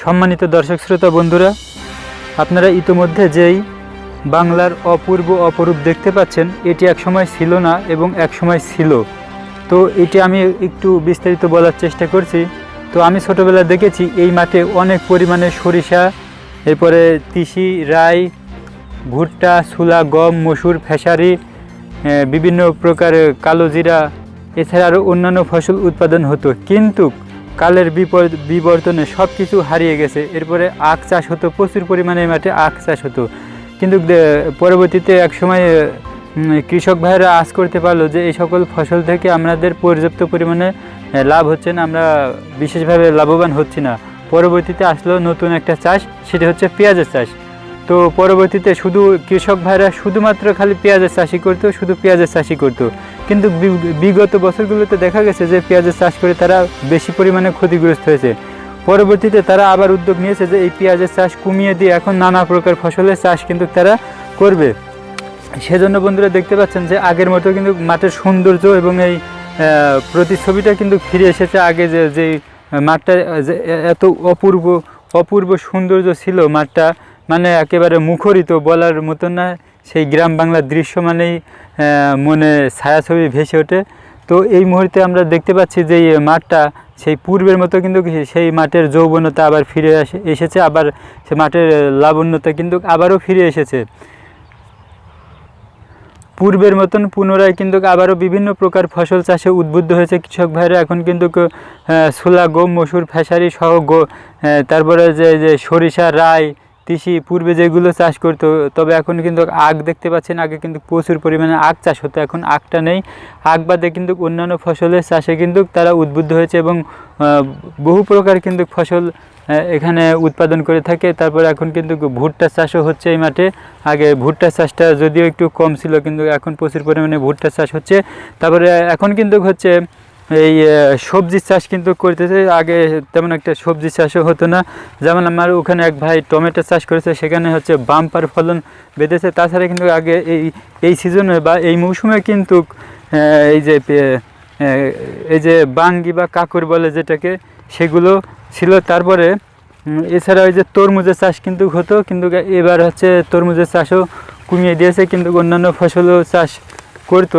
সম্মানিত দর্শক শ্রোতা বন্ধুরা, আপনারা ইতোমধ্যে যেই বাংলার অপূর্ব অপরূপ দেখতে পাচ্ছেন, এটি একসময় ছিল না এবং একসময় ছিল। তো এটি আমি একটু বিস্তারিত বলার চেষ্টা করছি। তো আমি ছোটোবেলায় দেখেছি এই মাঠে অনেক পরিমাণে সরিষা, এরপরে তিসি, রাই, ভুট্টা, ছোলা, গম, মসুর, খেসারি, বিভিন্ন প্রকার কালো জিরা, এছাড়া আরও অন্যান্য ফসল উৎপাদন হতো। কিন্তু কালের বিবর্তনে সব কিছু হারিয়ে গেছে। এরপরে আখ চাষ হতো, প্রচুর পরিমাণে মাঠে আখ চাষ হতো। কিন্তু পরবর্তীতে একসময় কৃষক ভাইয়েরা আজ করতে পারলো যে এই সকল ফসল থেকে আমাদের পর্যাপ্ত পরিমাণে লাভ হচ্ছে না, আমরা বিশেষভাবে লাভবান হচ্ছি না। পরবর্তীতে আসলো নতুন একটা চাষ, সেটা হচ্ছে পেঁয়াজের চাষ। তো পরবর্তীতে শুধু কৃষক ভাইরা শুধুমাত্র খালি পেঁয়াজের চাষই করতো, শুধু পেঁয়াজের চাষই করতো। কিন্তু বিগত বছরগুলোতে দেখা গেছে যে পেঁয়াজের চাষ করে তারা বেশি পরিমাণে ক্ষতিগ্রস্ত হয়েছে। পরবর্তীতে তারা আবার উদ্যোগ নিয়েছে যে এই পেঁয়াজের চাষ কমিয়ে দিয়ে এখন নানা প্রকার ফসলের চাষ কিন্তু তারা করবে। সেজন্য বন্ধুরা দেখতে পাচ্ছেন যে আগের মতো কিন্তু মাঠের সৌন্দর্য এবং এই প্রতিচ্ছবিটা কিন্তু ফিরে এসেছে। আগে যে মাঠটা এত অপূর্ব সৌন্দর্য ছিল, মাঠটা মানে একেবারে মুখরিত, বলার মতো না। সেই গ্রাম বাংলার দৃশ্য মানেই মনে ছায়াছবি ভেসে ওঠে। তো এই মুহূর্তে আমরা দেখতে পাচ্ছি যে এই মাঠটা সেই পূর্বের মতো কিন্তু সেই মাঠের যৌবনতা আবার ফিরে এসেছে, আবার সে মাঠের লাবণ্যতা কিন্তু আবারও ফিরে এসেছে পূর্বের মতন। পুনরায় কিন্তু আবারও বিভিন্ন প্রকার ফসল চাষে উদ্বুদ্ধ হয়েছে কৃষক ভাইরা। এখন কিন্তু ছোলা, গম, মসুর, খেসারি সহ তারপরে যে সরিষা, রাই, তিসি পূর্বে যেগুলো চাষ করতো, তবে এখন কিন্তু আখ দেখতে পাচ্ছেন। আগে কিন্তু প্রচুর পরিমাণে আখ চাষ হতো, এখন আখটা নেই। আখ বাদে কিন্তু অন্যান্য ফসলের চাষে কিন্তু তারা উদ্বুদ্ধ হয়েছে এবং বহু প্রকার কিন্তু ফসল এখানে উৎপাদন করে থাকে। তারপরে এখন কিন্তু ভুট্টা চাষও হচ্ছে এই মাঠে। আগে ভুট্টা চাষটা যদিও একটু কম ছিল, কিন্তু এখন প্রচুর পরিমাণে ভুট্টা চাষ হচ্ছে। তারপরে এখন কিন্তু হচ্ছে এই সবজির চাষ কিন্তু করতেছে। আগে তেমন একটা সবজি চাষও হতো না। যেমন আমার ওখানে এক ভাই টমেটো চাষ করেছে, সেখানে হচ্ছে বাম্পার ফলন বেঁধেছে। তাছাড়া কিন্তু আগে এই সিজনে বা এই মৌসুমে কিন্তু এই যে বাঙ্গি বা কাকুর বলে যেটাকে, সেগুলো ছিল। তারপরে এছাড়া ওই যে তরমুজের চাষ কিন্তু হতো, কিন্তু এবার হচ্ছে তরমুজের চাষও কমিয়ে দিয়েছে, কিন্তু অন্যান্য ফসলও চাষ করতো।